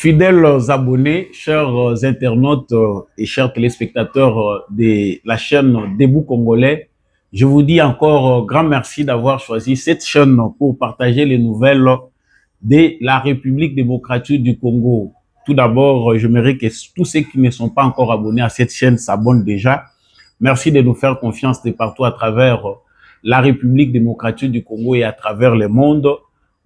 Fidèles abonnés, chers internautes et chers téléspectateurs de la chaîne Debout Congolais, je vous dis encore grand merci d'avoir choisi cette chaîne pour partager les nouvelles de la République démocratique du Congo. Tout d'abord, j'aimerais que tous ceux qui ne sont pas encore abonnés à cette chaîne s'abonnent déjà. Merci de nous faire confiance de partout à travers la République démocratique du Congo et à travers le monde.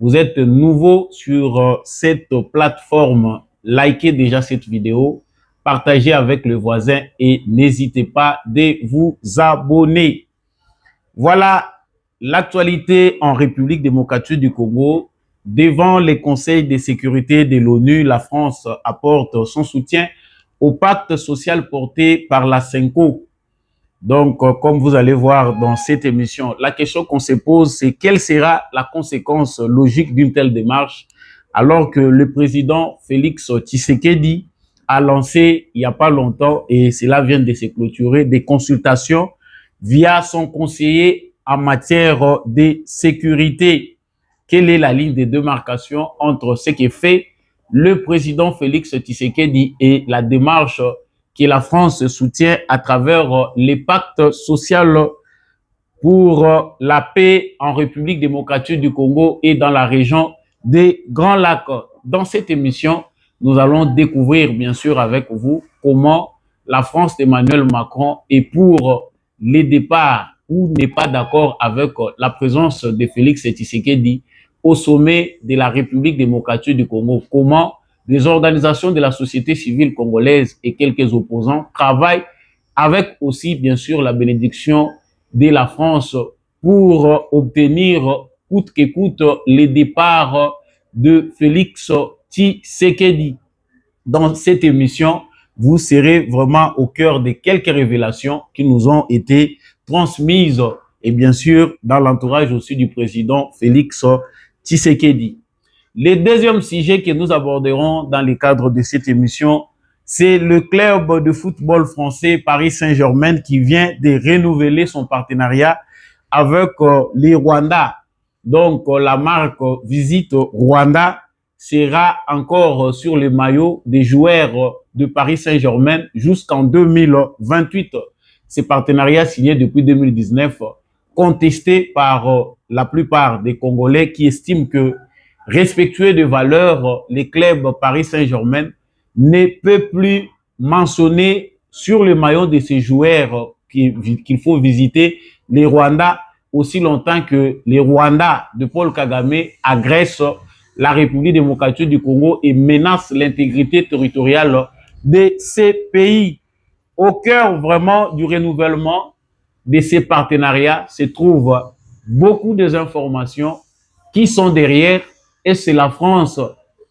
Vous êtes nouveau sur cette plateforme, likez déjà cette vidéo, partagez avec le voisin et n'hésitez pas de vous abonner. Voilà l'actualité en République démocratique du Congo. Devant les conseils de sécurité de l'ONU, la France apporte son soutien au pacte social porté par la CENCO. Donc, comme vous allez voir dans cette émission, la question qu'on se pose, c'est quelle sera la conséquence logique d'une telle démarche alors que le président Félix Tshisekedi a lancé il n'y a pas longtemps, et cela vient de se clôturer, des consultations via son conseiller en matière de sécurité. Quelle est la ligne de démarcation entre ce que fait le président Félix Tshisekedi et la démarche que la France soutient à travers les pactes sociaux pour la paix en République démocratique du Congo et dans la région des Grands Lacs. Dans cette émission, nous allons découvrir bien sûr avec vous comment la France d'Emmanuel Macron est pour les départs ou n'est pas d'accord avec la présence de Félix Tshisekedi au sommet de la République démocratique du Congo. Comment des organisations de la société civile congolaise et quelques opposants travaillent avec aussi, bien sûr, la bénédiction de la France pour obtenir, coûte que coûte, les départs de Félix Tshisekedi. Dans cette émission, vous serez vraiment au cœur de quelques révélations qui nous ont été transmises et bien sûr dans l'entourage aussi du président Félix Tshisekedi. Le deuxième sujet que nous aborderons dans le cadre de cette émission, c'est le club de football français Paris Saint-Germain qui vient de renouveler son partenariat avec les Rwandais. Donc, la marque Visite Rwanda sera encore sur le maillot des joueurs de Paris Saint-Germain jusqu'en 2028. Ce partenariat signé depuis 2019, contesté par la plupart des Congolais qui estiment que respectueux de valeurs, les clubs Paris Saint-Germain ne peut plus mentionner sur le maillot de ces joueurs qu'il faut visiter les Rwandais aussi longtemps que les Rwandais de Paul Kagame agressent la République démocratique du Congo et menacent l'intégrité territoriale de ces pays. Au cœur vraiment du renouvellement de ces partenariats se trouvent beaucoup des informations qui sont derrière, et c'est la France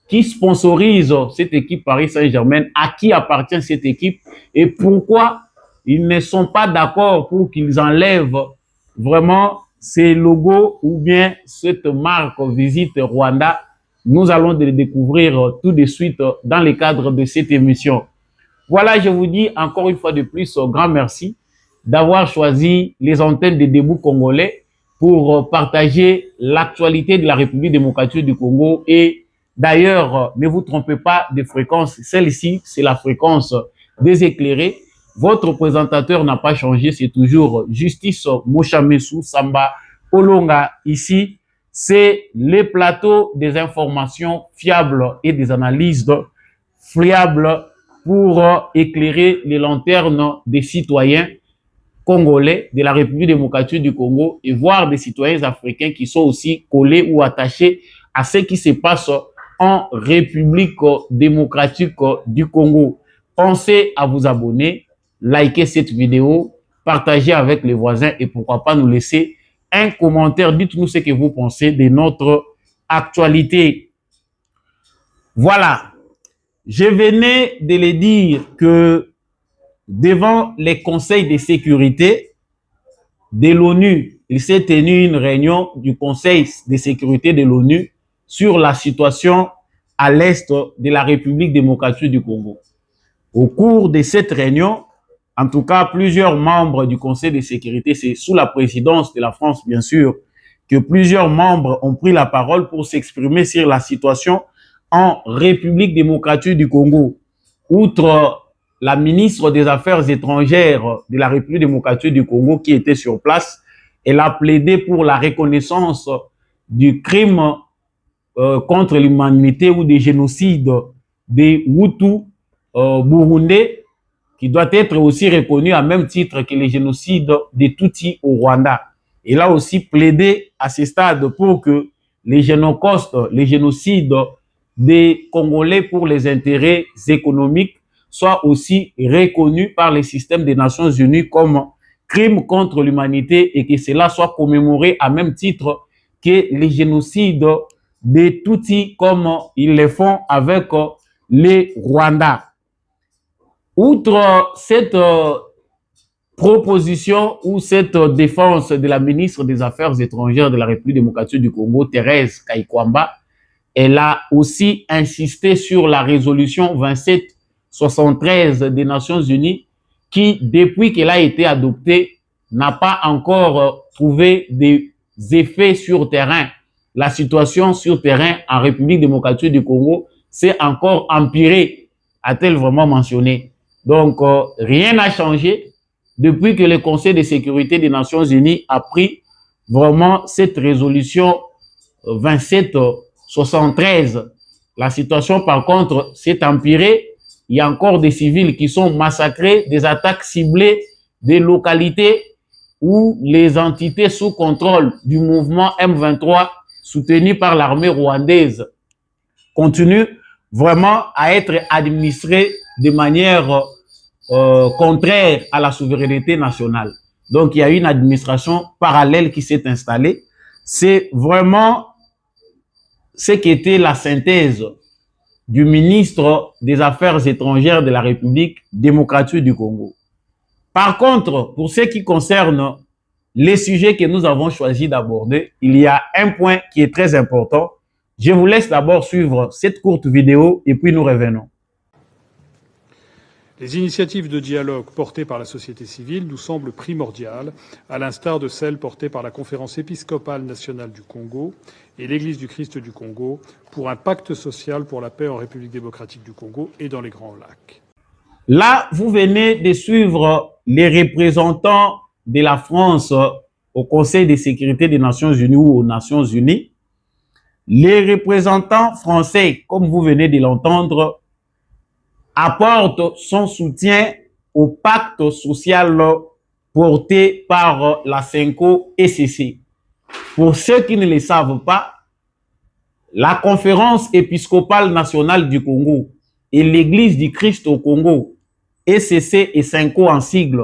qui sponsorise cette équipe Paris Saint-Germain, à qui appartient cette équipe et pourquoi ils ne sont pas d'accord pour qu'ils enlèvent vraiment ces logos ou bien cette marque Visite Rwanda. Nous allons les découvrir tout de suite dans le cadre de cette émission. Voilà, je vous dis encore une fois de plus, grand merci d'avoir choisi les antennes de Debout Congolais pour partager l'actualité de la République démocratique du Congo. Et d'ailleurs, ne vous trompez pas de fréquence, celle-ci, c'est la fréquence des éclairés. Votre présentateur n'a pas changé, c'est toujours Justice Moshamesou Samba Olonga. Ici, c'est les plateaux des informations fiables et des analyses fiables pour éclairer les lanternes des citoyens congolais de la République démocratique du Congo et voir des citoyens africains qui sont aussi collés ou attachés à ce qui se passe en République démocratique du Congo. Pensez à vous abonner, liker cette vidéo, partager avec les voisins et pourquoi pas nous laisser un commentaire. Dites-nous ce que vous pensez de notre actualité. Voilà. Je venais de le dire que devant les conseils de sécurité de l'ONU, il s'est tenu une réunion du Conseil de sécurité de l'ONU sur la situation à l'est de la République démocratique du Congo. Au cours de cette réunion, en tout cas, plusieurs membres du Conseil de sécurité, c'est sous la présidence de la France, bien sûr, que plusieurs membres ont pris la parole pour s'exprimer sur la situation en République démocratique du Congo, outre la ministre des Affaires étrangères de la République démocratique du Congo qui était sur place, elle a plaidé pour la reconnaissance du crime contre l'humanité ou des génocides des Hutus burundais, qui doit être aussi reconnu à même titre que les génocides des Tutsis au Rwanda. Elle a aussi plaidé à ce stade pour que les génocides, des Congolais pour les intérêts économiques soient aussi reconnus par les systèmes des Nations Unies comme crimes contre l'humanité et que cela soit commémoré à même titre que les génocides des Tutsis comme ils le font avec les Rwandais. Outre cette proposition ou cette défense de la ministre des Affaires étrangères de la République démocratique du Congo, Thérèse Kaikwamba, elle a aussi insisté sur la résolution 2773 des Nations Unies qui, depuis qu'elle a été adoptée, n'a pas encore trouvé des effets sur terrain. La situation sur terrain en République démocratique du Congo s'est encore empirée, a-t-elle vraiment mentionné. Donc, rien n'a changé depuis que le Conseil de sécurité des Nations Unies a pris vraiment cette résolution 2773. La situation, par contre, s'est empirée. Il y a encore des civils qui sont massacrés, des attaques ciblées, des localités où les entités sous contrôle du mouvement M23, soutenu par l'armée rwandaise, continuent vraiment à être administrées de manière contraire à la souveraineté nationale. Donc, il y a une administration parallèle qui s'est installée. C'est vraiment ce qui était la synthèse du ministre des Affaires étrangères de la République démocratique du Congo. Par contre, pour ce qui concerne les sujets que nous avons choisi d'aborder, il y a un point qui est très important. Je vous laisse d'abord suivre cette courte vidéo et puis nous revenons. Les initiatives de dialogue portées par la société civile nous semblent primordiales, à l'instar de celles portées par la Conférence épiscopale nationale du Congo et l'Église du Christ du Congo pour un pacte social pour la paix en République démocratique du Congo et dans les Grands Lacs. Là, vous venez de suivre les représentants de la France au Conseil de sécurité des Nations Unies ou aux Nations Unies. Les représentants français, comme vous venez de l'entendre, apporte son soutien au pacte social porté par la CENCO-ECC. Pour ceux qui ne le savent pas, la Conférence épiscopale nationale du Congo et l'Église du Christ au Congo, ECC et CENCO en sigle,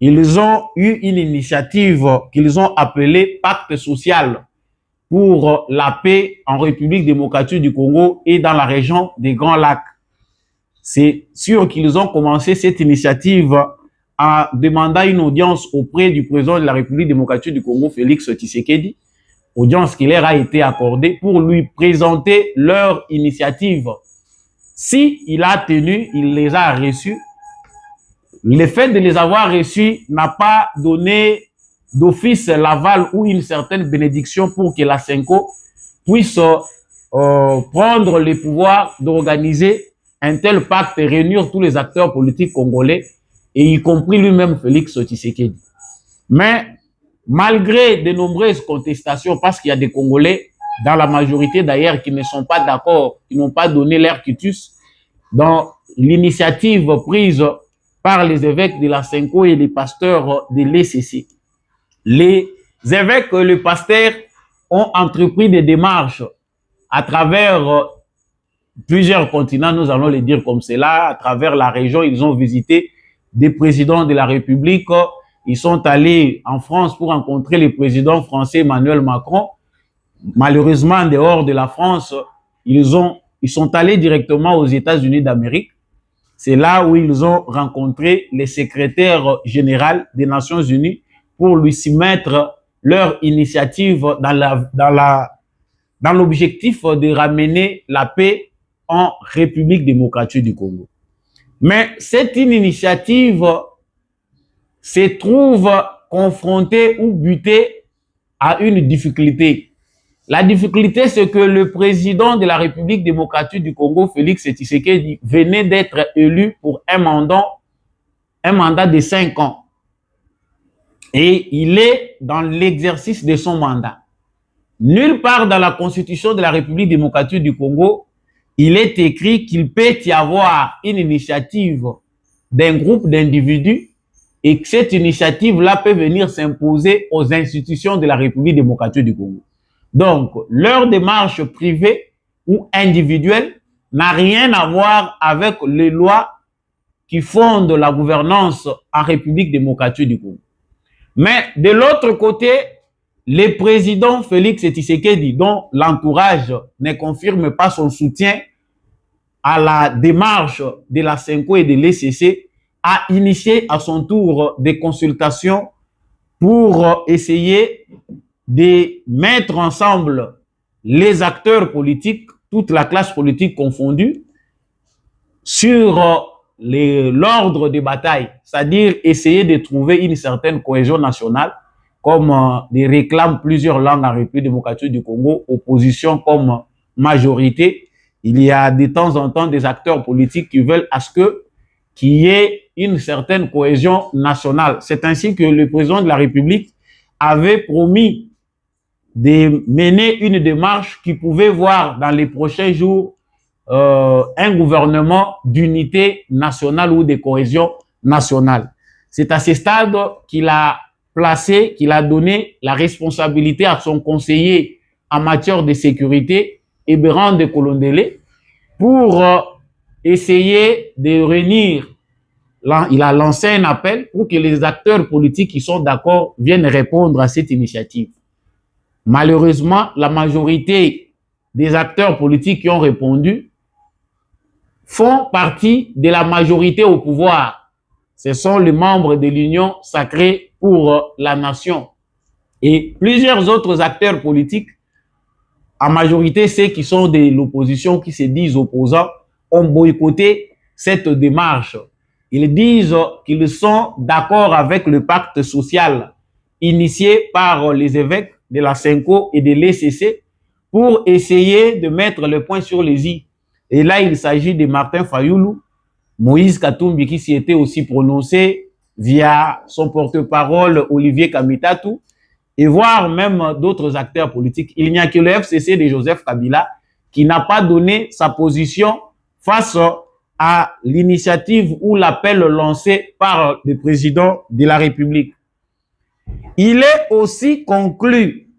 ils ont eu une initiative qu'ils ont appelée Pacte social pour la paix en République démocratique du Congo et dans la région des Grands Lacs. C'est sûr qu'ils ont commencé cette initiative en demandant une audience auprès du président de la République démocratique du Congo, Félix Tshisekedi, audience qui leur a été accordée pour lui présenter leur initiative. Si il a tenu, il les a reçus. Le fait de les avoir reçus n'a pas donné d'office l'aval ou une certaine bénédiction pour que la CENCO puisse prendre le pouvoir d'organiser un tel pacte et réunir tous les acteurs politiques congolais, et y compris lui-même Félix Tshisekedi. Mais malgré de nombreuses contestations, parce qu'il y a des Congolais, dans la majorité d'ailleurs, qui ne sont pas d'accord, qui n'ont pas donné leur quitus dans l'initiative prise par les évêques de la CENCO et les pasteurs de l'ECC. Les évêques et les pasteurs ont entrepris des démarches à travers plusieurs continents, nous allons le dire comme cela, à travers la région. Ils ont visité des présidents de la République. Ils sont allés en France pour rencontrer le président français Emmanuel Macron. Malheureusement, en dehors de la France, ils sont allés directement aux États-Unis d'Amérique. C'est là où ils ont rencontré le secrétaire général des Nations Unies pour lui soumettre leur initiative dans l'objectif de ramener la paix en République démocratique du Congo. Mais cette initiative se trouve confrontée ou butée à une difficulté. La difficulté, c'est que le président de la République démocratique du Congo, Félix Tshisekedi, venait d'être élu pour un mandat de 5 ans. Et il est dans l'exercice de son mandat. Nulle part dans la Constitution de la République démocratique du Congo, il est écrit qu'il peut y avoir une initiative d'un groupe d'individus et que cette initiative-là peut venir s'imposer aux institutions de la République démocratique du Congo. Donc, leur démarche privée ou individuelle n'a rien à voir avec les lois qui fondent la gouvernance en République démocratique du Congo. Mais de l'autre côté, le président Félix Tshisekedi, dont l'entourage ne confirme pas son soutien à la démarche de la CENCO et de l'ECC, a initié à son tour des consultations pour essayer de mettre ensemble les acteurs politiques, toute la classe politique confondue, sur l'ordre de bataille, c'est-à-dire essayer de trouver une certaine cohésion nationale, comme les réclament plusieurs langues en République démocratique du Congo, opposition comme majorité. Il y a de temps en temps des acteurs politiques qui veulent à ce qu'il y ait une certaine cohésion nationale. C'est ainsi que le président de la République avait promis de mener une démarche qui pouvait voir dans les prochains jours un gouvernement d'unité nationale ou de cohésion nationale. C'est à ce stade qu'il a placé, qu'il a donné la responsabilité à son conseiller en matière de sécurité, Ebran de Kolondele, pour essayer de réunir. Là, il a lancé un appel pour que les acteurs politiques qui sont d'accord viennent répondre à cette initiative. Malheureusement, la majorité des acteurs politiques qui ont répondu font partie de la majorité au pouvoir. Ce sont les membres de l'Union sacrée pour la nation. Et plusieurs autres acteurs politiques, en majorité ceux qui sont de l'opposition, qui se disent opposants, ont boycotté cette démarche. Ils disent qu'ils sont d'accord avec le pacte social initié par les évêques de la CENCO et de l'ECC pour essayer de mettre le point sur les i. Et là, il s'agit de Martin Fayoulou, Moïse Katumbi qui s'y était aussi prononcé via son porte-parole Olivier Kamitatou, et voire même d'autres acteurs politiques. Il n'y a que le FCC de Joseph Kabila qui n'a pas donné sa position face à l'initiative ou l'appel lancé par le président de la République. Il est aussi conclu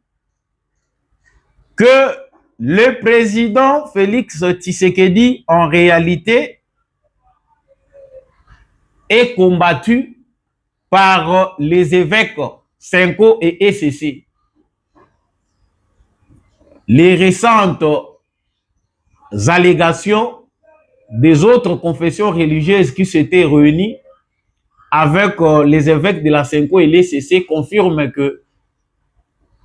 que le président Félix Tshisekedi, en réalité, est combattu par les évêques CENCO et ECC. Les récentes allégations des autres confessions religieuses qui s'étaient réunies avec les évêques de la CENCO et l'ECC confirment que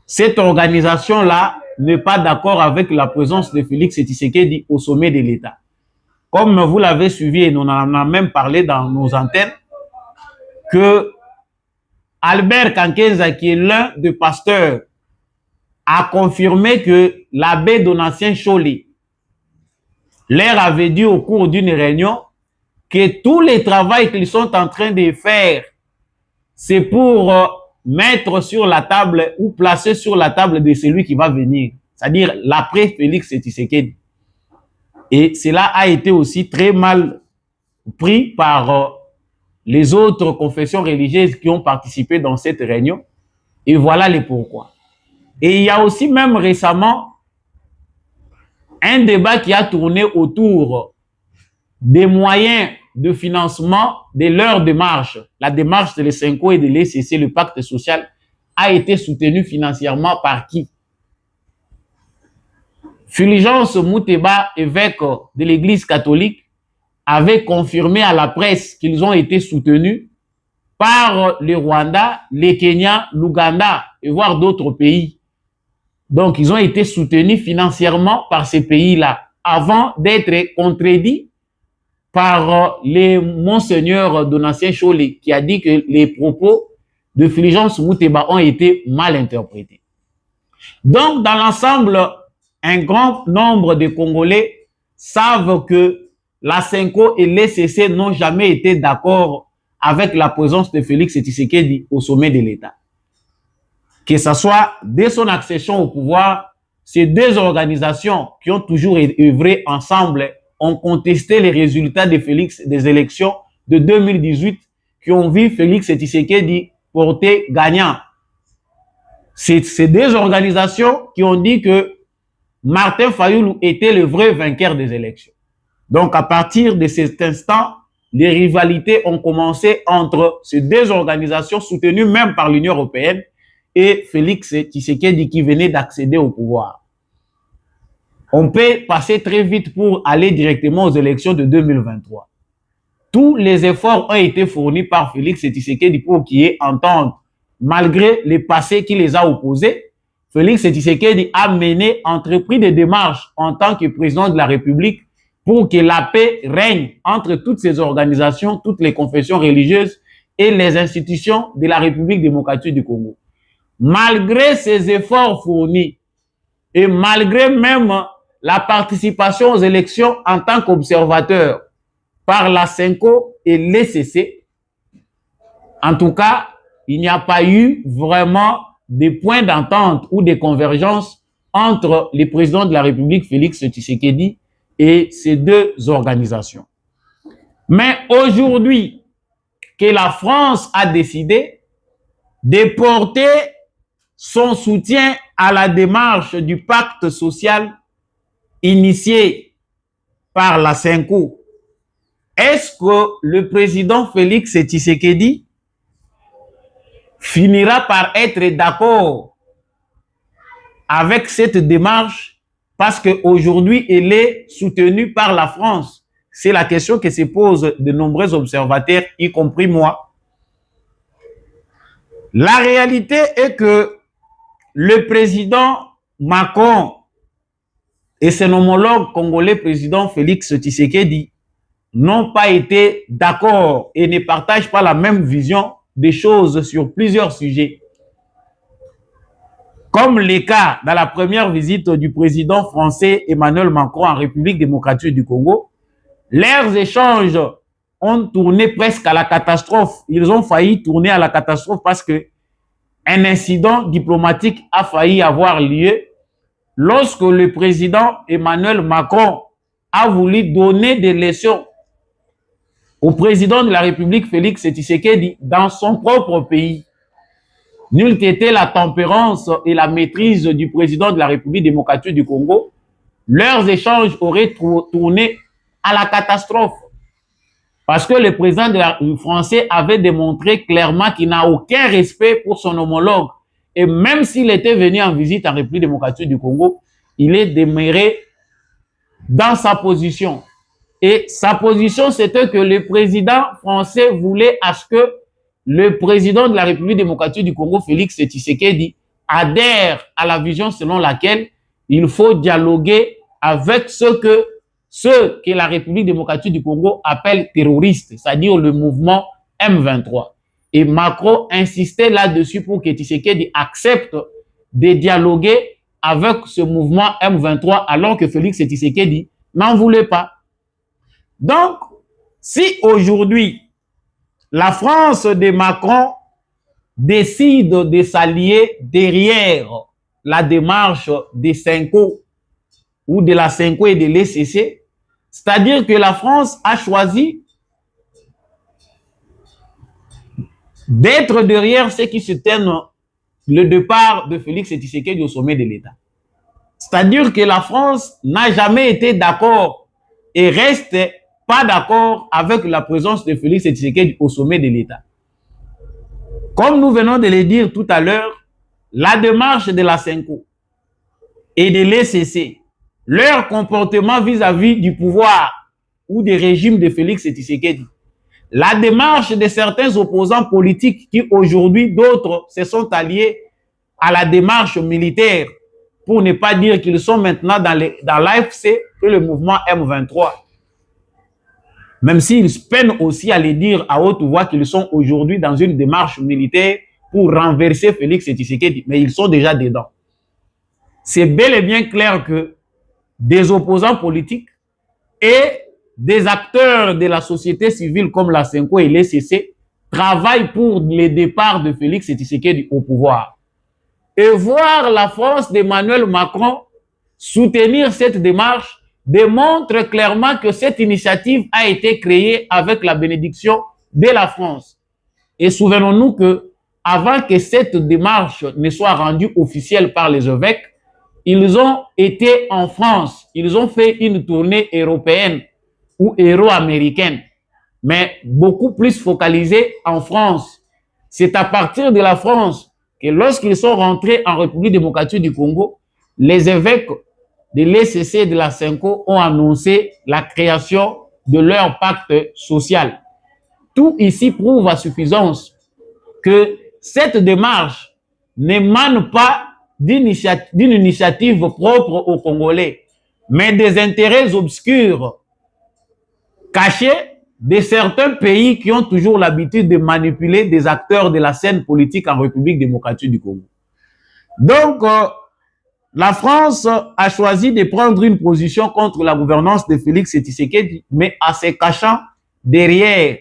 cette organisation-là n'est pas d'accord avec la présence de Félix Tshisekedi au sommet de l'État. Comme vous l'avez suivi et nous en avons même parlé dans nos antennes, que Albert Kankenza, qui est l'un des pasteurs, a confirmé que l'abbé Donatien Cholé leur avait dit au cours d'une réunion que tous les travaux qu'ils sont en train de faire, c'est pour mettre sur la table ou placer sur la table de celui qui va venir, c'est-à-dire l'après Félix Tshisekedi. Et cela a été aussi très mal pris par les autres confessions religieuses qui ont participé dans cette réunion. Et voilà les pourquoi. Et il y a aussi même récemment un débat qui a tourné autour des moyens de financement de leur démarche. La démarche de l'ECNCO et de l'ECC, le pacte social, a été soutenu financièrement par qui? Fulgence Mouteba, évêque de l'Église catholique, avait confirmé à la presse qu'ils ont été soutenus par le Rwanda, le Kenya, l'Ouganda et voire d'autres pays. Donc, ils ont été soutenus financièrement par ces pays-là avant d'être contredits par les monseigneur Donatien Cholé qui a dit que les propos de Fulgence Mouteba ont été mal interprétés. Donc, dans l'ensemble, un grand nombre de Congolais savent que la CENCO et l'ECC n'ont jamais été d'accord avec la présence de Félix Tshisekedi au sommet de l'État. Que ce soit dès son accession au pouvoir, ces deux organisations qui ont toujours œuvré ensemble ont contesté les résultats des élections de 2018 qui ont vu Félix Tshisekedi porter gagnant. C'est ces deux organisations qui ont dit que Martin Fayulu était le vrai vainqueur des élections. Donc, à partir de cet instant, les rivalités ont commencé entre ces deux organisations soutenues même par l'Union européenne et Félix Tshisekedi qui venait d'accéder au pouvoir. On peut passer très vite pour aller directement aux élections de 2023. Tous les efforts ont été fournis par Félix Tshisekedi pour qu'il y ait entente. Malgré les passés qui les a opposés, Félix Tshisekedi a entrepris des démarches en tant que président de la République pour que la paix règne entre toutes ces organisations, toutes les confessions religieuses et les institutions de la République démocratique du Congo. Malgré ces efforts fournis et malgré même la participation aux élections en tant qu'observateur par la CENCO et l'ECC, en tout cas, il n'y a pas eu vraiment des points d'entente ou des convergences entre les présidents de la République, Félix Tshisekedi, et ces deux organisations. Mais aujourd'hui, que la France a décidé de porter son soutien à la démarche du pacte social initié par la CENCO, est-ce que le président Félix Tshisekedi finira par être d'accord avec cette démarche parce qu'aujourd'hui, elle est soutenue par la France? C'est la question que se posent de nombreux observateurs, y compris moi. La réalité est que le président Macron et son homologue congolais président Félix Tshisekedi n'ont pas été d'accord et ne partagent pas la même vision des choses sur plusieurs sujets. Comme le cas dans la première visite du président français Emmanuel Macron en République démocratique du Congo, leurs échanges ont tourné presque à la catastrophe. Ils ont failli tourner à la catastrophe parce que un incident diplomatique a failli avoir lieu lorsque le président Emmanuel Macron a voulu donner des leçons au président de la République Félix Tshisekedi dans son propre pays. N'eût été la tempérance et la maîtrise du président de la République démocratique du Congo, leurs échanges auraient tourné à la catastrophe. Parce que le président français avait démontré clairement qu'il n'a aucun respect pour son homologue. Et même s'il était venu en visite en République démocratique du Congo, il est demeuré dans sa position. Et sa position, c'était que le président français voulait à ce que le président de la République démocratique du Congo, Félix Tshisekedi, adhère à la vision selon laquelle il faut dialoguer avec ceux que la République démocratique du Congo appelle terroristes, c'est-à-dire le mouvement M23. Et Macron insistait là-dessus pour que Tshisekedi accepte de dialoguer avec ce mouvement M23 alors que Félix Tshisekedi n'en voulait pas. Donc, si aujourd'hui, la France de Macron décide de s'allier derrière la démarche des CENCO ou de la CENCO et de l'ECC, c'est-à-dire que la France a choisi d'être derrière ceux qui soutiennent le départ de Félix Tshisekedi au sommet de l'État. C'est-à-dire que la France n'a jamais été d'accord et reste pas d'accord avec la présence de Félix Tshisekedi au sommet de l'État. Comme nous venons de le dire tout à l'heure, la démarche de la CENCO et de l'ECC, leur comportement vis-à-vis du pouvoir ou des régimes de Félix Tshisekedi, la démarche de certains opposants politiques qui aujourd'hui, d'autres se sont alliés à la démarche militaire, pour ne pas dire qu'ils sont maintenant dans l'AFC et le mouvement M23. Même s'ils peinent aussi à les dire à haute voix qu'ils sont aujourd'hui dans une démarche militaire pour renverser Félix Tshisekedi, mais ils sont déjà dedans. c'est bel et bien clair que des opposants politiques et des acteurs de la société civile comme la Senko et l'ECC travaillent pour le départ de Félix Tshisekedi au pouvoir. Et voir la France d'Emmanuel Macron soutenir cette démarche démontre clairement que cette initiative a été créée avec la bénédiction de la France. Et souvenons-nous que avant que cette démarche ne soit rendue officielle par les évêques, ils ont été en France, ils ont fait une tournée européenne ou euro-américaine, mais beaucoup plus focalisée en France. C'est à partir de la France que lorsqu'ils sont rentrés en République démocratique du Congo, les évêques de l'ECC et de la Senko ont annoncé la création de leur pacte social. Tout ici prouve à suffisance que cette démarche n'émane pas d'une initiative propre aux Congolais, mais des intérêts obscurs cachés de certains pays qui ont toujours l'habitude de manipuler des acteurs de la scène politique en République démocratique du Congo. Donc, la France a choisi de prendre une position contre la gouvernance de Félix Tshisekedi, mais en se cachant derrière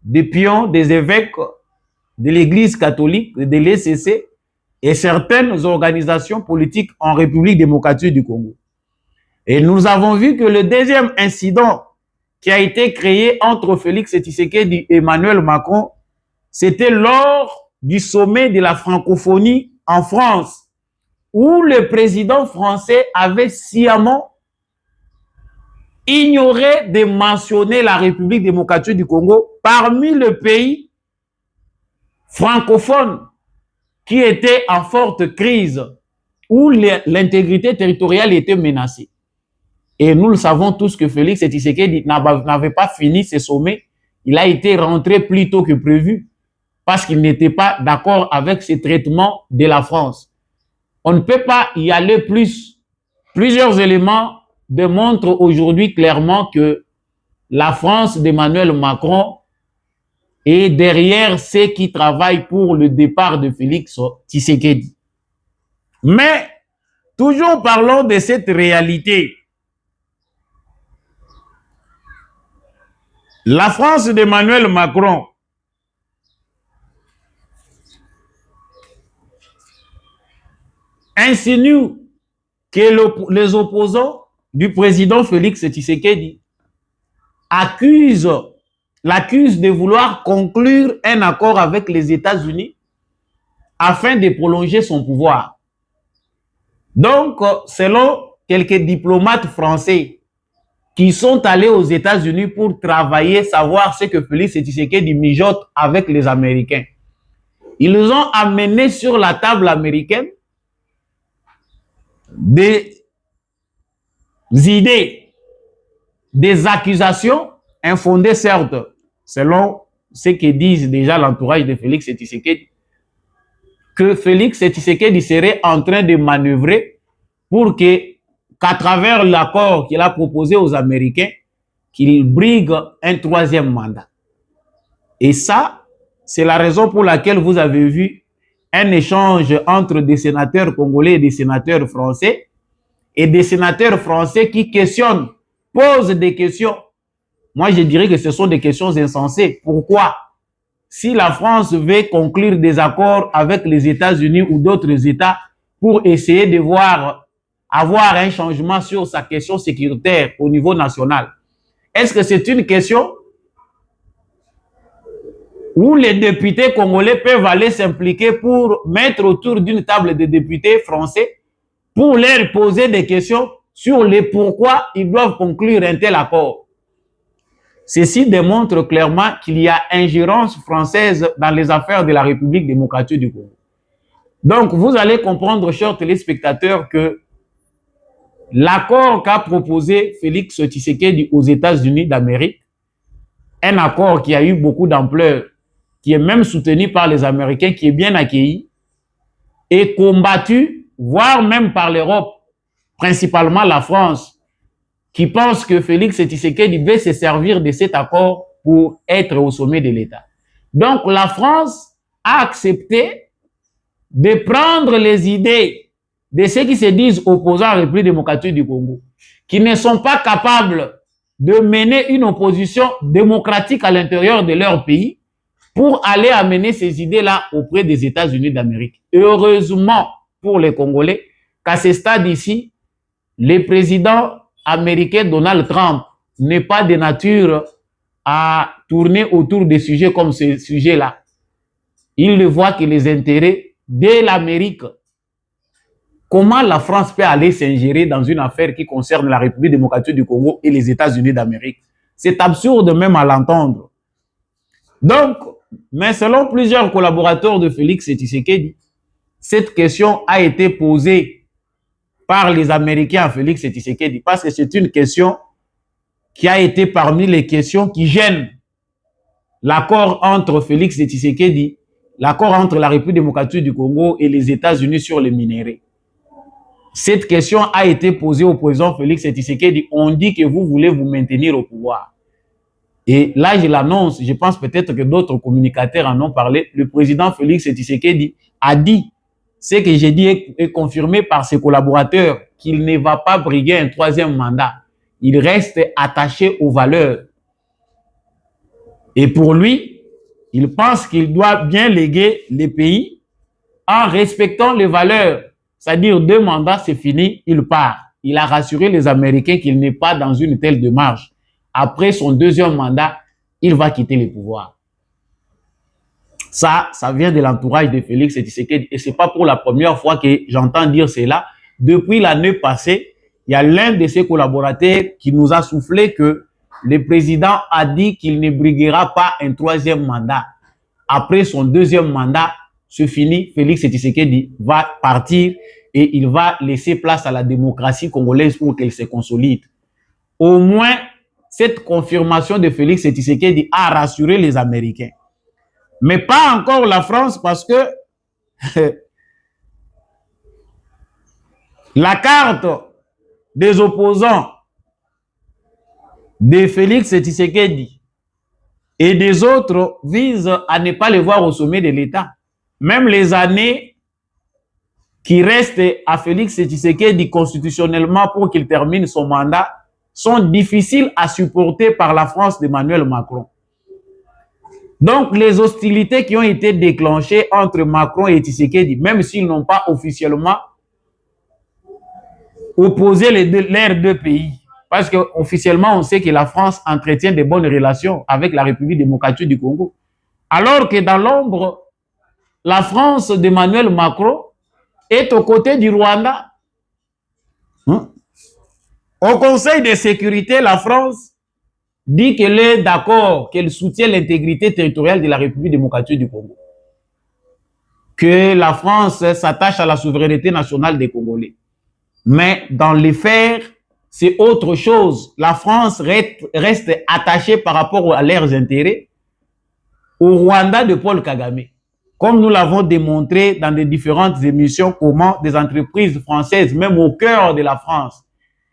des pions, des évêques de l'Église catholique, de l'ECC et certaines organisations politiques en République démocratique du Congo. Et nous avons vu que le deuxième incident qui a été créé entre Félix Tshisekedi et Emmanuel Macron, c'était lors du sommet de la francophonie en France, où le président français avait sciemment ignoré de mentionner la République démocratique du Congo parmi les pays francophones qui étaient en forte crise, où l'intégrité territoriale était menacée. Et nous le savons tous que Félix Tshisekedi n'avait pas fini ce sommet. Il a été rentré plus tôt que prévu parce qu'il n'était pas d'accord avec ce traitement de la France. On ne peut pas y aller plus. Plusieurs éléments démontrent aujourd'hui clairement que la France d'Emmanuel Macron est derrière ceux qui travaillent pour le départ de Félix Tshisekedi. Mais, toujours parlons de cette réalité. La France d'Emmanuel Macron insinue que les opposants du président Félix Tshisekedi l'accusent de vouloir conclure un accord avec les États-Unis afin de prolonger son pouvoir. Donc, selon quelques diplomates français qui sont allés aux États-Unis pour travailler, savoir ce que Félix Tshisekedi mijote avec les Américains, ils ont amené sur la table américaine des idées, des accusations infondées certes, selon ce que disent déjà l'entourage de Félix Tshisekedi, que Félix Tshisekedi serait en train de manœuvrer pour qu'à travers l'accord qu'il a proposé aux Américains, qu'il brigue un troisième mandat. Et ça, c'est la raison pour laquelle vous avez vu un échange entre des sénateurs congolais et des sénateurs français, et des sénateurs français qui questionnent, posent des questions. Moi, je dirais que ce sont des questions insensées. Pourquoi? Si la France veut conclure des accords avec les États-Unis ou d'autres États pour essayer de avoir un changement sur sa question sécuritaire au niveau national, est-ce que c'est une question où les députés congolais peuvent aller s'impliquer pour mettre autour d'une table de députés français pour leur poser des questions sur les pourquoi ils doivent conclure un tel accord? Ceci démontre clairement qu'il y a ingérence française dans les affaires de la République démocratique du Congo. Donc, vous allez comprendre, chers téléspectateurs, que l'accord qu'a proposé Félix Tshisekedi aux États-Unis d'Amérique, un accord qui a eu beaucoup d'ampleur, qui est même soutenu par les Américains, qui est bien accueilli, et combattu, voire même par l'Europe, principalement la France, qui pense que Félix Tshisekedi veut se servir de cet accord pour être au sommet de l'État. Donc, la France a accepté de prendre les idées de ceux qui se disent opposants à la République démocratique du Congo, qui ne sont pas capables de mener une opposition démocratique à l'intérieur de leur pays pour aller amener ces idées-là auprès des États-Unis d'Amérique. Heureusement pour les Congolais qu'à ce stade ici, le président américain Donald Trump n'est pas de nature à tourner autour des sujets comme ce sujet-là. Il ne voit que les intérêts de l'Amérique. Comment la France peut aller s'ingérer dans une affaire qui concerne la République démocratique du Congo et les États-Unis d'Amérique? C'est absurde même à l'entendre. Donc, mais selon plusieurs collaborateurs de Félix Tshisekedi, cette question a été posée par les Américains à Félix Tshisekedi parce que c'est une question qui a été parmi les questions qui gênent l'accord entre Félix Tshisekedi, l'accord entre la République démocratique du Congo et les États-Unis sur les minéraux. Cette question a été posée au président Félix Tshisekedi. On dit que vous voulez vous maintenir au pouvoir. Et là, je l'annonce, je pense peut-être que d'autres communicateurs en ont parlé. Le président Félix Tshisekedi a dit, ce que j'ai dit est confirmé par ses collaborateurs, qu'il ne va pas briguer un troisième mandat. Il reste attaché aux valeurs. Et pour lui, il pense qu'il doit bien léguer les pays en respectant les valeurs. C'est-à-dire 2 mandats, c'est fini, il part. Il a rassuré les Américains qu'il n'est pas dans une telle démarche. Après son 2e mandat, il va quitter le pouvoir. Ça vient de l'entourage de Félix Tshisekedi. Et ce n'est pas pour la première fois que j'entends dire cela. Depuis l'année passée, il y a l'un de ses collaborateurs qui nous a soufflé que le président a dit qu'il ne briguera pas un 3e mandat. Après son 2e mandat, c'est fini. Félix Tshisekedi va partir et il va laisser place à la démocratie congolaise pour qu'elle se consolide. Au moins, cette confirmation de Félix Tshisekedi a rassuré les Américains. Mais pas encore la France parce que la carte des opposants de Félix Tshisekedi et des autres vise à ne pas les voir au sommet de l'État. Même les années qui restent à Félix Tshisekedi constitutionnellement pour qu'il termine son mandat sont difficiles à supporter par la France d'Emmanuel Macron. Donc, les hostilités qui ont été déclenchées entre Macron et Tshisekedi, même s'ils n'ont pas officiellement opposé leurs 2 pays, parce qu'officiellement, on sait que la France entretient de bonnes relations avec la République démocratique du Congo, alors que dans l'ombre, la France d'Emmanuel Macron est aux côtés du Rwanda. Au Conseil de sécurité, la France dit qu'elle est d'accord, qu'elle soutient l'intégrité territoriale de la République démocratique du Congo. Que la France s'attache à la souveraineté nationale des Congolais. Mais dans les faits, c'est autre chose. La France reste attachée par rapport à leurs intérêts au Rwanda de Paul Kagame. Comme nous l'avons démontré dans des différentes émissions, comment des entreprises françaises, même au cœur de la France,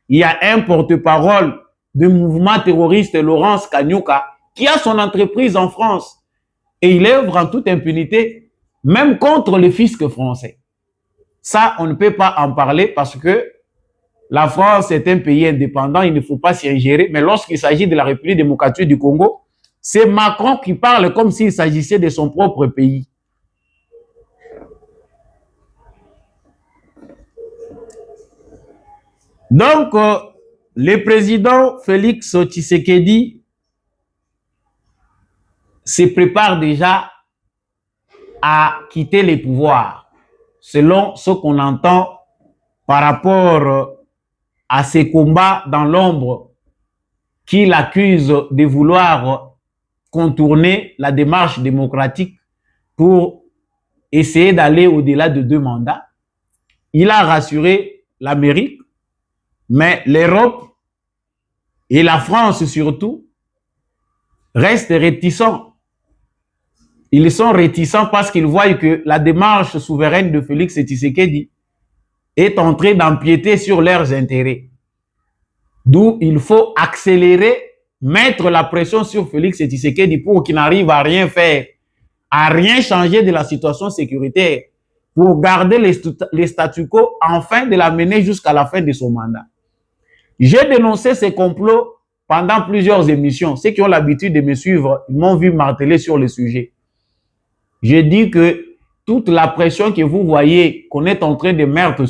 il y a un porte-parole du mouvement terroriste Laurence Kanyuka qui a son entreprise en France et il œuvre en toute impunité, même contre le fisc français. Ça, on ne peut pas en parler parce que la France est un pays indépendant, il ne faut pas s'y ingérer, mais lorsqu'il s'agit de la République démocratique du Congo, c'est Macron qui parle comme s'il s'agissait de son propre pays. Donc, le président Félix Tshisekedi se prépare déjà à quitter les pouvoirs, selon ce qu'on entend par rapport à ces combats dans l'ombre qu'il accuse de vouloir contourner la démarche démocratique pour essayer d'aller au-delà de 2 mandats. Il a rassuré l'Amérique, mais l'Europe et la France surtout restent réticents. Ils sont réticents parce qu'ils voient que la démarche souveraine de Félix Tshisekedi est en train d'empiéter sur leurs intérêts. D'où il faut accélérer, mettre la pression sur Félix Tshisekedi pour qu'il n'arrive à rien faire, à rien changer de la situation sécuritaire. pour garder les statu quo afin de l'amener jusqu'à la fin de son mandat. J'ai dénoncé ces complots pendant plusieurs émissions. Ceux qui ont l'habitude de me suivre m'ont vu marteler sur le sujet. J'ai dit que toute la pression que vous voyez qu'on est en train de mettre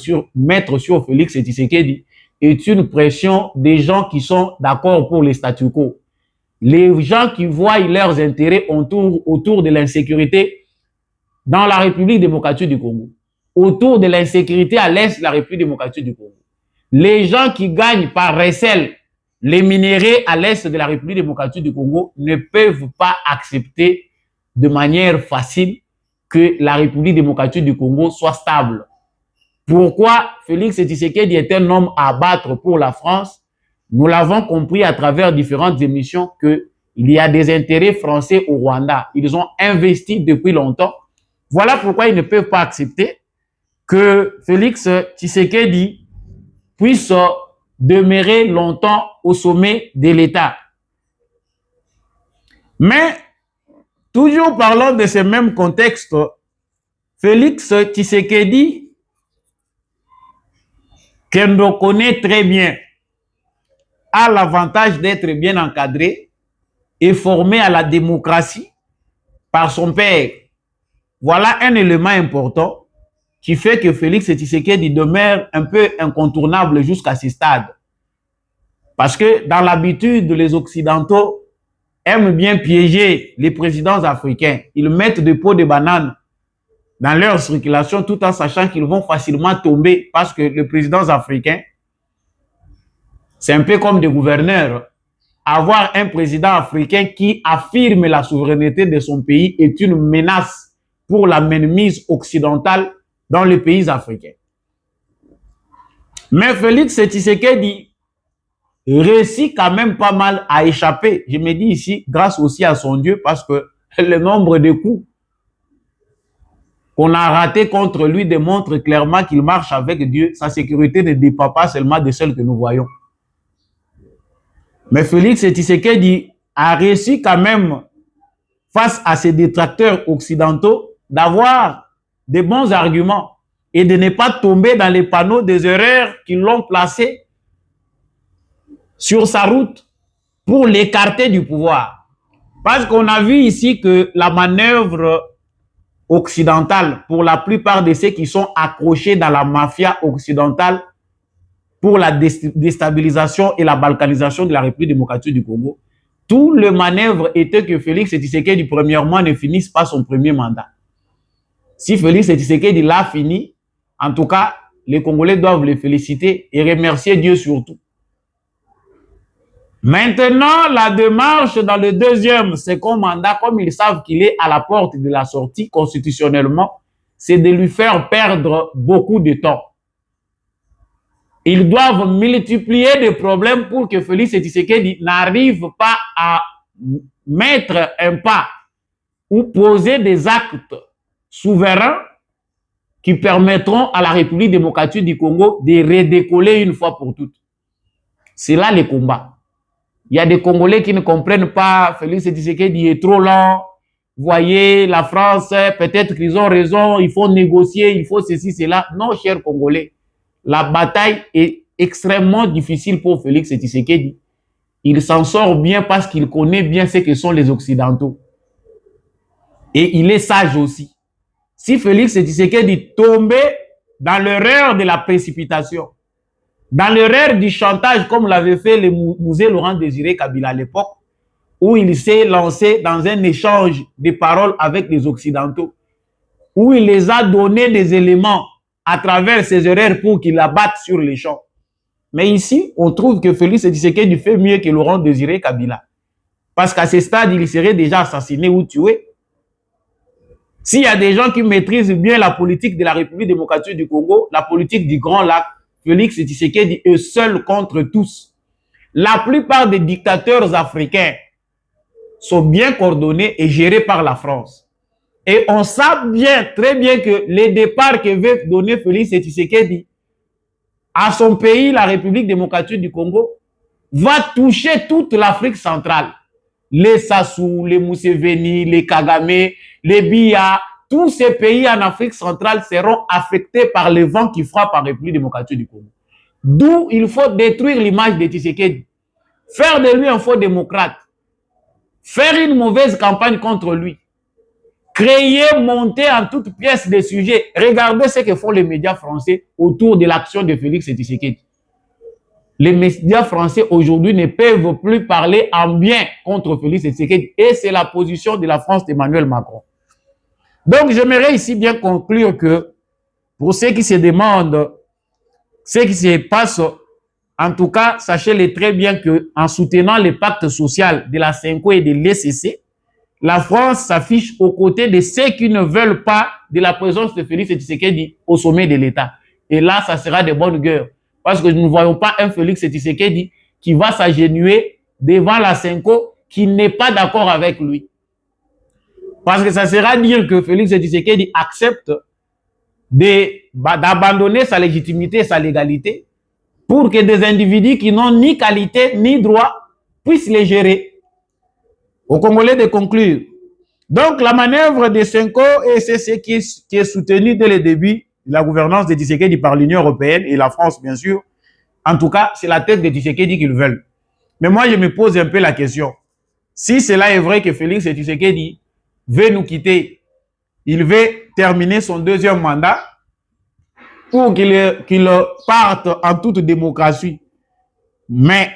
sur Félix Tshisekedi est une pression des gens qui sont d'accord pour les statu quo. Les gens qui voient leurs intérêts autour de l'insécurité dans la République démocratique du Congo, autour de l'insécurité à l'est de la République démocratique du Congo. Les gens qui gagnent par recel les minéraux à l'est de la République démocratique du Congo ne peuvent pas accepter de manière facile que la République démocratique du Congo soit stable. Pourquoi Félix Tshisekedi est un homme à battre pour la France? Nous l'avons compris à travers différentes émissions qu'il y a des intérêts français au Rwanda. Ils ont investi depuis longtemps. Voilà pourquoi ils ne peuvent pas accepter que Félix Tshisekedi puisse demeurer longtemps au sommet de l'État. Mais, toujours parlant de ce même contexte, Félix Tshisekedi, qu'on connaît très bien, a l'avantage d'être bien encadré et formé à la démocratie par son père. Voilà un élément important qui fait que Félix Tshisekedi demeure un peu incontournable jusqu'à ce stade. Parce que dans l'habitude, les Occidentaux aiment bien piéger les présidents africains. Ils mettent des pots de bananes dans leur circulation tout en sachant qu'ils vont facilement tomber parce que les présidents africains, c'est un peu comme des gouverneurs. Avoir un président africain qui affirme la souveraineté de son pays est une menace pour la mainmise occidentale dans les pays africains. Mais Félix Tshisekedi réussit quand même pas mal à échapper. Je me dis ici, grâce aussi à son Dieu, parce que le nombre de coups qu'on a ratés contre lui démontre clairement qu'il marche avec Dieu. Sa sécurité ne dépend pas seulement de celle que nous voyons. Mais Félix Tshisekedi a réussi quand même, face à ses détracteurs occidentaux, d'avoir des bons arguments et de ne pas tomber dans les panneaux des erreurs qui l'ont placé sur sa route pour l'écarter du pouvoir. Parce qu'on a vu ici que la manœuvre occidentale, pour la plupart de ceux qui sont accrochés dans la mafia occidentale pour la déstabilisation et la balkanisation de la République démocratique du Congo, tout le manœuvre était que Félix Tshisekedi, premièrement, ne finisse pas son premier mandat. Si Félix Tshisekedi l'a fini, en tout cas, les Congolais doivent le féliciter et remercier Dieu surtout. Maintenant, la démarche dans le deuxième second mandat, comme ils savent qu'il est à la porte de la sortie constitutionnellement, c'est de lui faire perdre beaucoup de temps. Ils doivent multiplier des problèmes pour que Félix Tshisekedi n'arrive pas à mettre un pas ou poser des actes souverains qui permettront à la République démocratique du Congo de redécoller une fois pour toutes. C'est là le combat. Il y a des Congolais qui ne comprennent pas, Félix Tshisekedi est trop lent. Vous voyez, la France, peut-être qu'ils ont raison, il faut négocier, il faut ceci, cela. Non, chers Congolais, la bataille est extrêmement difficile pour Félix Tshisekedi. Il s'en sort bien parce qu'il connaît bien ce que sont les Occidentaux. Et il est sage aussi. Si Félix Tshisekedi tombait dans l'erreur de la précipitation, dans l'erreur du chantage, comme l'avait fait le musée Laurent Désiré Kabila à l'époque, où il s'est lancé dans un échange de paroles avec les Occidentaux, où il les a donné des éléments à travers ses erreurs pour qu'ils la battent sur les champs. Mais ici, on trouve que Félix Tshisekedi fait mieux que Laurent Désiré Kabila. Parce qu'à ce stade, il serait déjà assassiné ou tué. S'il y a des gens qui maîtrisent bien la politique de la République démocratique du Congo, la politique du Grand Lac, Félix Tshisekedi est seul contre tous. La plupart des dictateurs africains sont bien coordonnés et gérés par la France. Et on sait bien, très bien que les départs que veut donner Félix Tshisekedi à son pays, la République démocratique du Congo, va toucher toute l'Afrique centrale. Les Sassou, les Museveni, les Kagame, les Biya, tous ces pays en Afrique centrale seront affectés par le vent qui frappe en République démocratique du Congo. D'où il faut détruire l'image de Tshisekedi, faire de lui un faux démocrate, faire une mauvaise campagne contre lui, créer, monter en toutes pièces des sujets. Regardez ce que font les médias français autour de l'action de Félix Tshisekedi. Les médias français aujourd'hui ne peuvent plus parler en bien contre Félix Tshisekedi et c'est la position de la France d'Emmanuel Macron. Donc j'aimerais ici bien conclure que pour ceux qui se demandent ce qui se passe, en tout cas, sachez-le très bien qu'en soutenant le pacte social de la CENCO et de l'ECC, la France s'affiche aux côtés de ceux qui ne veulent pas de la présence de Félix Tshisekedi au sommet de l'État. Et là, ça sera de bonne guerre. Parce que nous ne voyons pas un Félix Tshisekedi qui va s'agenouiller devant la CENCO qui n'est pas d'accord avec lui. Parce que ça sera dire que Félix Tshisekedi accepte d'abandonner sa légitimité et sa légalité pour que des individus qui n'ont ni qualité ni droit puissent les gérer. Aux Congolais de conclure. Donc la manœuvre de CENCO, et c'est ce qui est soutenu dès le début, la gouvernance de Tshisekedi par l'Union européenne et la France bien sûr. En tout cas, c'est la tête de Tshisekedi qu'ils veulent. Mais moi, je me pose un peu la question. Si cela est vrai que Félix Tshisekedi veut nous quitter, il veut terminer son deuxième mandat pour qu'il parte en toute démocratie. Mais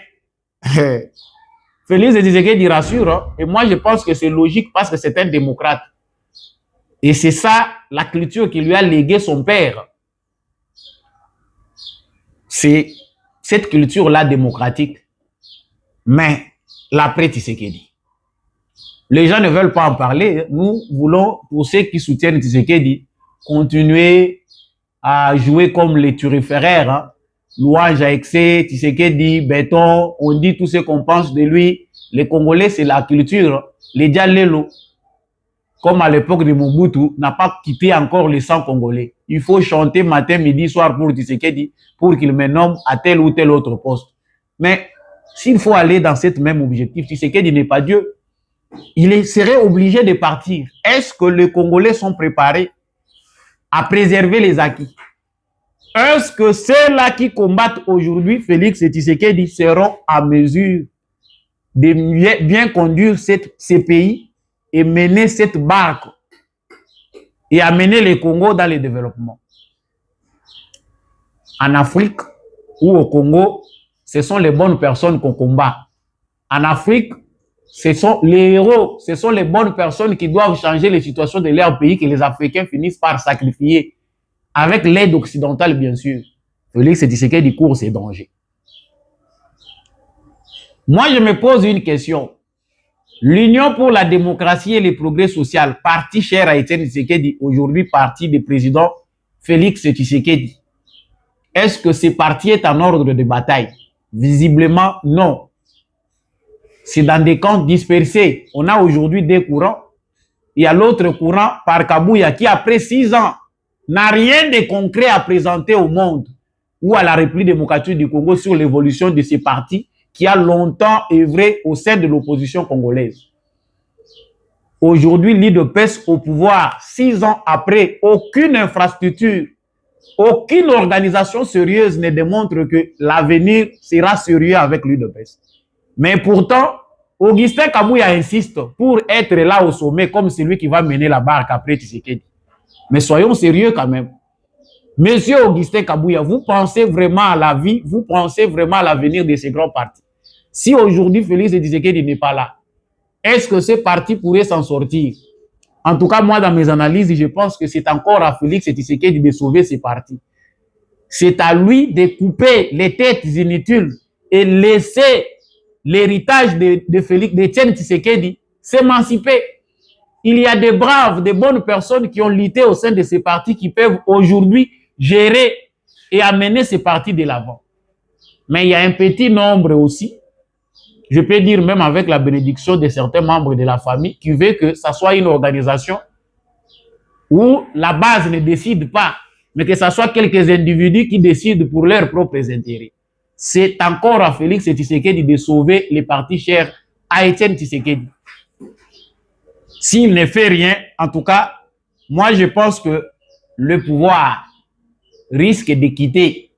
Félix Tshisekedi rassure, hein, et moi je pense que c'est logique parce que c'est un démocrate. Et c'est ça la culture qui lui a légué son père. C'est cette culture-là démocratique. Mais l'après Tshisekedi. Les gens ne veulent pas en parler. Nous voulons, pour ceux qui soutiennent Tshisekedi, continuer à jouer comme les turiféraires. Hein. Louange à excès, Tshisekedi, béton, on dit tout ce qu'on pense de lui. Les Congolais, c'est la culture. Les Dialelo, comme à l'époque de Mobutu, n'a pas quitté encore le sang congolais. Il faut chanter matin, midi, soir pour Tshisekedi, pour qu'il me nomme à tel ou tel autre poste. Mais s'il faut aller dans cet même objectif, Tshisekedi n'est pas Dieu. Il serait obligé de partir. Est-ce que les Congolais sont préparés à préserver les acquis? Est-ce que ceux-là qui combattent aujourd'hui Félix et Tshisekedi seront à mesure de bien conduire ces pays et mener cette barque et amener le Congo dans le développement? En Afrique ou au Congo, ce sont les bonnes personnes qu'on combat. En Afrique, ce sont les héros, ce sont les bonnes personnes qui doivent changer les situations de leur pays que les Africains finissent par sacrifier. Avec l'aide occidentale, bien sûr. Félix Tshisekedi court ces dangers. Moi, je me pose une question. L'Union pour la démocratie et le progrès social, parti cher à Étienne Tshisekedi, aujourd'hui parti du président Félix Tshisekedi. Est-ce que ce parti est en ordre de bataille? Visiblement, non. C'est dans des camps dispersés. On a aujourd'hui deux courants. Il y a l'autre courant par Kabouya qui, après 6 ans, n'a rien de concret à présenter au monde ou à la République démocratique du Congo sur l'évolution de ces partis qui a longtemps œuvré au sein de l'opposition congolaise. Aujourd'hui, l'UDPS au pouvoir, 6 ans après, aucune infrastructure, aucune organisation sérieuse ne démontre que l'avenir sera sérieux avec l'UDPS. Mais pourtant, Augustin Kabouya insiste pour être là au sommet comme celui qui va mener la barque après Tshisekedi. Mais soyons sérieux quand même. Monsieur Augustin Kabouya, vous pensez vraiment à la vie, vous pensez vraiment à l'avenir de ces grands partis? Si aujourd'hui Félix Tshisekedi n'est pas là, est-ce que ces partis pourraient s'en sortir? En tout cas, moi, dans mes analyses, je pense que c'est encore à Félix Tshisekedi de sauver ces partis. C'est à lui de couper les têtes inutiles et laisser l'héritage de Félix, d'Étienne Tshisekedi s'émanciper. Il y a des braves, des bonnes personnes qui ont lutté au sein de ces partis qui peuvent aujourd'hui gérer et amener ces partis de l'avant. Mais il y a un petit nombre aussi, je peux dire même avec la bénédiction de certains membres de la famille, qui veut que ça soit une organisation où la base ne décide pas, mais que ce soit quelques individus qui décident pour leurs propres intérêts. C'est encore à Félix Tshisekedi de sauver les partis chers à Étienne Tshisekedi. S'il ne fait rien, en tout cas, moi je pense que le pouvoir risque de quitter.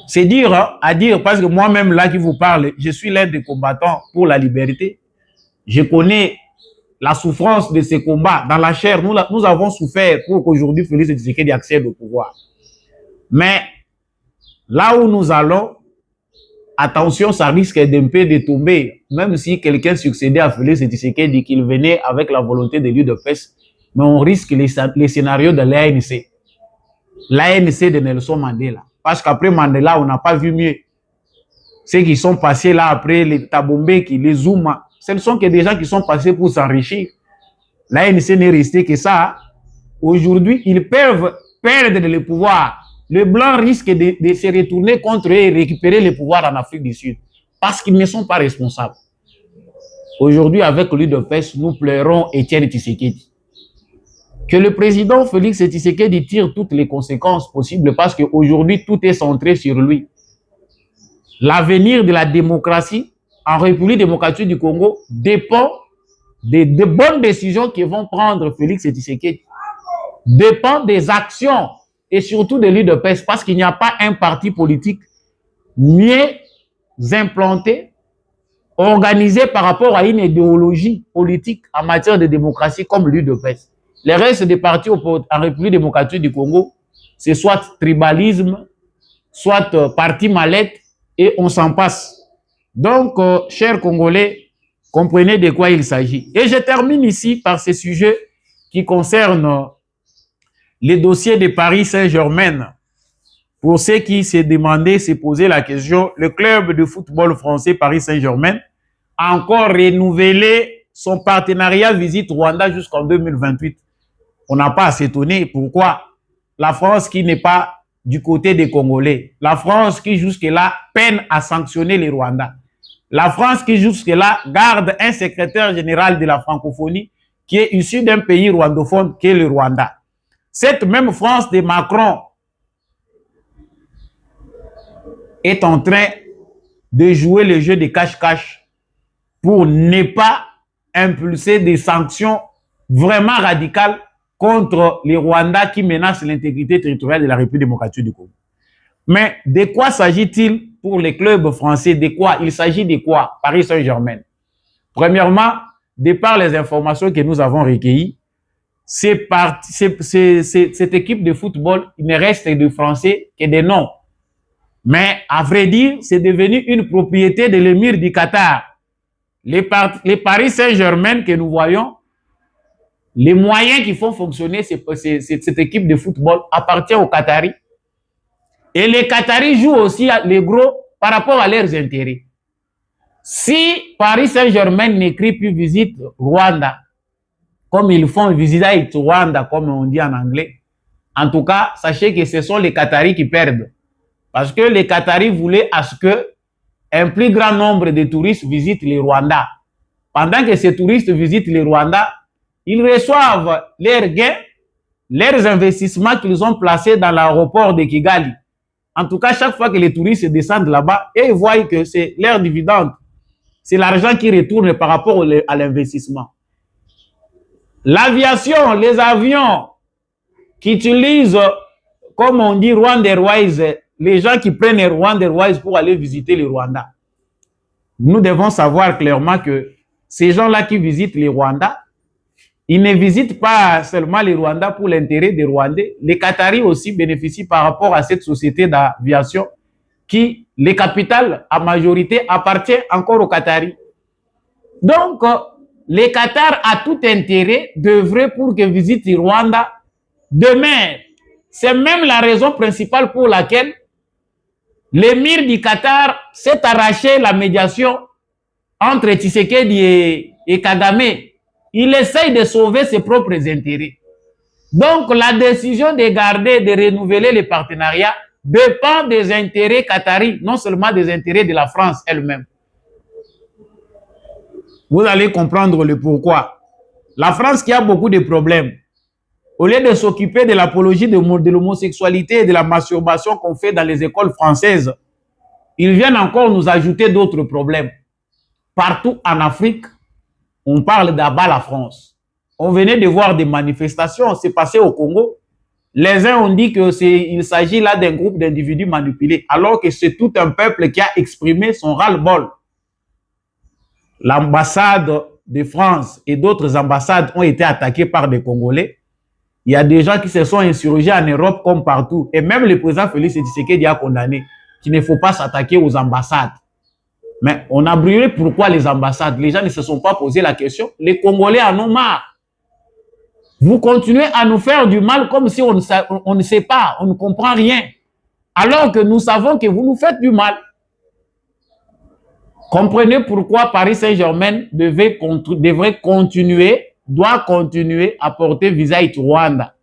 C'est dur hein, à dire parce que moi-même là qui vous parle, je suis l'un des combattants pour la liberté. Je connais la souffrance de ces combats dans la chair. Nous avons souffert pour qu'aujourd'hui Félix Tshisekedi accède au pouvoir. Mais là où nous allons, attention, ça risque d'un peu de tomber. Même si quelqu'un succédait à Félix Tshisekedi, qu'il venait avec la volonté de l'UDPS, mais on risque les scénarios de l'ANC. L'ANC de Nelson Mandela. Parce qu'après Mandela, on n'a pas vu mieux. Ceux qui sont passés là après, les Tabombeki, les Zuma, ce ne sont que des gens qui sont passés pour s'enrichir. L'ANC n'est resté que ça. Aujourd'hui, ils peuvent perdre le pouvoir. Les Blancs risquent de se retourner contre eux et récupérer le pouvoir en Afrique du Sud. Parce qu'ils ne sont pas responsables. Aujourd'hui, avec l'UDPS, nous pleurons Étienne Tshisekedi. Que le président Félix Tshisekedi tire toutes les conséquences possibles parce qu'aujourd'hui, tout est centré sur lui. L'avenir de la démocratie en République démocratique du Congo dépend de bonnes décisions que vont prendre Félix Tshisekedi. Dépend des actions et surtout de l'UDPS parce qu'il n'y a pas un parti politique mieux implanté, organisé par rapport à une idéologie politique en matière de démocratie comme l'UDPS. Les restes des partis en République démocratique du Congo, c'est soit tribalisme, soit parti mallette, et on s'en passe. Donc, chers Congolais, comprenez de quoi il s'agit. Et je termine ici par ce sujet qui concerne les dossiers de Paris Saint-Germain. Pour ceux qui se demandaient, se posaient la question, le club de football français Paris Saint-Germain a encore renouvelé son partenariat Visite Rwanda jusqu'en 2028. On n'a pas à s'étonner. Pourquoi? La France qui n'est pas du côté des Congolais. La France qui jusque-là peine à sanctionner les Rwandais. La France qui jusque-là garde un secrétaire général de la francophonie qui est issu d'un pays rwandophone qui est le Rwanda. Cette même France de Macron est en train de jouer le jeu de cache-cache pour ne pas impulser des sanctions vraiment radicales contre les Rwandais qui menacent l'intégrité territoriale de la République démocratique du Congo. Mais de quoi s'agit-il pour les clubs français? De quoi? Il s'agit de quoi? Paris Saint-Germain. Premièrement, de par les informations que nous avons recueillies, cette équipe de football, il ne reste de français que des noms. Mais à vrai dire, c'est devenu une propriété de l'émir du Qatar. Les Paris Saint-Germain que nous voyons, les moyens qui font fonctionner cette équipe de football appartiennent aux Qataris. Et les Qataris jouent aussi les gros par rapport à leurs intérêts. Si Paris Saint-Germain n'écrit plus visite Rwanda, comme ils font visite Rwanda, comme on dit en anglais, en tout cas, sachez que ce sont les Qataris qui perdent. Parce que les Qataris voulaient à ce que un plus grand nombre de touristes visitent les Rwandais. Pendant que ces touristes visitent les Rwandais, ils reçoivent leurs gains, leurs investissements qu'ils ont placés dans l'aéroport de Kigali. En tout cas, chaque fois que les touristes descendent là-bas, ils voient que c'est leur dividende. C'est l'argent qui retourne par rapport à l'investissement. L'aviation, les avions qui utilisent, comme on dit, Rwanda-Airways, les gens qui prennent Rwanda-Airways pour aller visiter le Rwanda. Nous devons savoir clairement que ces gens-là qui visitent les Rwandais, ils ne visitent pas seulement les Rwandais pour l'intérêt des Rwandais. Les Qataris aussi bénéficient par rapport à cette société d'aviation qui, les capitales, à majorité, appartiennent encore aux Qataris. Donc, les Qatar a tout intérêt d'œuvrer pour que visite le Rwanda demain. C'est même la raison principale pour laquelle l'émir du Qatar s'est arraché la médiation entre Tshisekedi et Kagame. Il essaye de sauver ses propres intérêts. Donc, la décision de garder, de renouveler les partenariats dépend des intérêts qataris, non seulement des intérêts de la France elle-même. Vous allez comprendre le pourquoi. La France qui a beaucoup de problèmes, au lieu de s'occuper de l'apologie de l'homosexualité et de la masturbation qu'on fait dans les écoles françaises, ils viennent encore nous ajouter d'autres problèmes. Partout en Afrique, on parle d'abat la France. On venait de voir des manifestations, c'est passé au Congo. Les uns ont dit qu'il s'agit là d'un groupe d'individus manipulés, alors que c'est tout un peuple qui a exprimé son ras-le-bol. L'ambassade de France et d'autres ambassades ont été attaquées par des Congolais. Il y a des gens qui se sont insurgés en Europe comme partout. Et même le président Félix Tshisekedi a condamné qu'il ne faut pas s'attaquer aux ambassades. Mais on a brûlé pourquoi les ambassades? Les gens ne se sont pas posé la question. Les Congolais en ont marre. Vous continuez à nous faire du mal comme si on ne sait pas, on ne comprend rien. Alors que nous savons que vous nous faites du mal. Comprenez pourquoi Paris Saint-Germain doit continuer à porter vis-à-vis du Rwanda.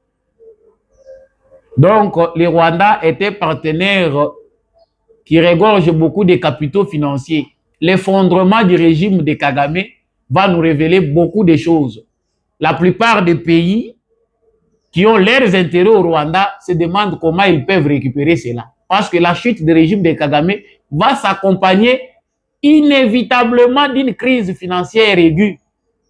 Donc, les Rwandais étaient partenaires qui regorgent beaucoup de capitaux financiers. L'effondrement du régime de Kagame va nous révéler beaucoup de choses. La plupart des pays qui ont leurs intérêts au Rwanda se demandent comment ils peuvent récupérer cela. Parce que la chute du régime de Kagame va s'accompagner inévitablement d'une crise financière aiguë.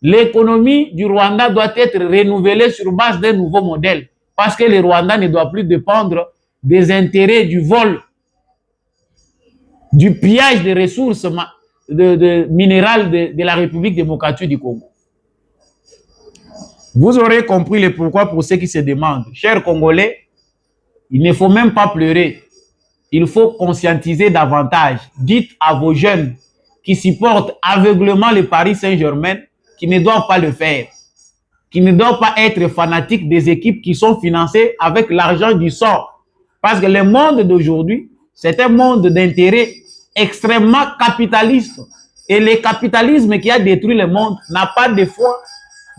L'économie du Rwanda doit être renouvelée sur base d'un nouveau modèle. Parce que le Rwanda ne doit plus dépendre des intérêts du vol, du pillage des ressources minérales de la République démocratique du Congo. Vous aurez compris le pourquoi pour ceux qui se demandent. Chers Congolais, il ne faut même pas pleurer. Il faut conscientiser davantage. Dites à vos jeunes qui supportent aveuglément le Paris Saint-Germain qu'ils ne doivent pas le faire. Qu'ils ne doivent pas être fanatiques des équipes qui sont financées avec l'argent du sort. Parce que le monde d'aujourd'hui, c'est un monde d'intérêt extrêmement capitaliste. Et le capitalisme qui a détruit le monde n'a pas de foi,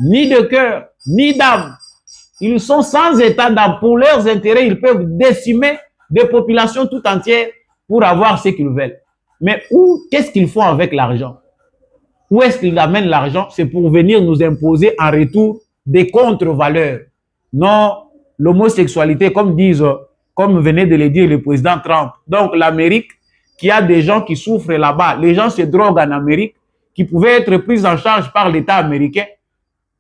ni de cœur, ni d'âme. Ils sont sans état d'âme. Pour leurs intérêts, ils peuvent décimer des populations tout entières pour avoir ce qu'ils veulent. Mais qu'est-ce qu'ils font avec l'argent? Où est-ce qu'ils amènent l'argent? C'est pour venir nous imposer en retour des contre-valeurs. Non, l'homosexualité, comme venait de le dire le président Trump. Donc l'Amérique, qui a des gens qui souffrent là-bas, les gens se droguent en Amérique, qui pouvaient être pris en charge par l'État américain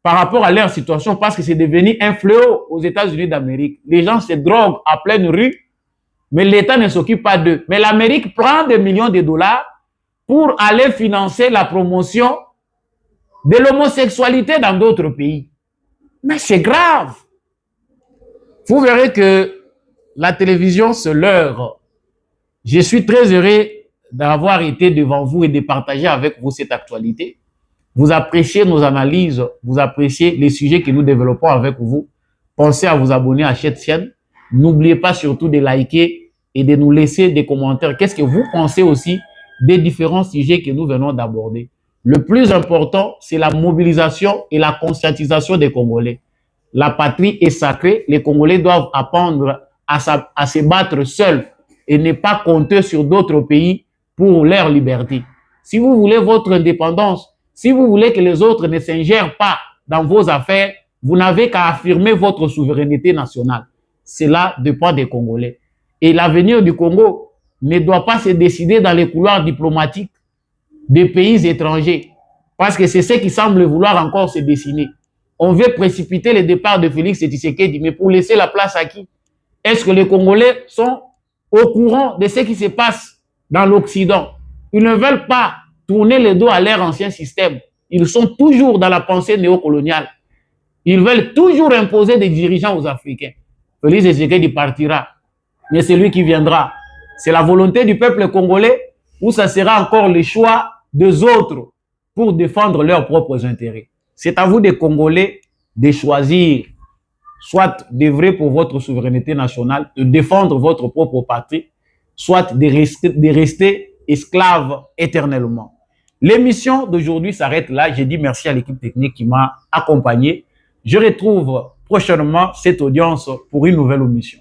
par rapport à leur situation, parce que c'est devenu un fléau aux États-Unis d'Amérique. Les gens se droguent à pleine rue, mais l'État ne s'occupe pas d'eux. Mais l'Amérique prend des millions de dollars pour aller financer la promotion de l'homosexualité dans d'autres pays. Mais c'est grave. Vous verrez que la télévision se leurre. Je suis très heureux d'avoir été devant vous et de partager avec vous cette actualité. Vous appréciez nos analyses, vous appréciez les sujets que nous développons avec vous. Pensez à vous abonner à cette chaîne. N'oubliez pas surtout de liker et de nous laisser des commentaires. Qu'est-ce que vous pensez aussi des différents sujets que nous venons d'aborder? Le plus important, c'est la mobilisation et la conscientisation des Congolais. La patrie est sacrée. Les Congolais doivent apprendre à se battre seuls et ne pas compter sur d'autres pays pour leur liberté. Si vous voulez votre indépendance, si vous voulez que les autres ne s'ingèrent pas dans vos affaires, vous n'avez qu'à affirmer votre souveraineté nationale. Cela dépend des Congolais. Et l'avenir du Congo ne doit pas se décider dans les couloirs diplomatiques des pays étrangers. Parce que c'est ce qui semble vouloir encore se dessiner. On veut précipiter le départ de Félix Tshisekedi, mais pour laisser la place à qui? Est-ce que les Congolais sont au courant de ce qui se passe dans l'Occident? Ils ne veulent pas tourner le dos à leur ancien système. Ils sont toujours dans la pensée néocoloniale. Ils veulent toujours imposer des dirigeants aux Africains. Félix Tshisekedi partira, mais c'est lui qui viendra. C'est la volonté du peuple congolais ou ça sera encore le choix des autres pour défendre leurs propres intérêts? C'est à vous des Congolais de choisir, soit d'œuvrer pour votre souveraineté nationale, de défendre votre propre patrie, soit de rester esclave éternellement. L'émission d'aujourd'hui s'arrête là. J'ai dit merci à l'équipe technique qui m'a accompagné. Je retrouve prochainement cette audience pour une nouvelle émission.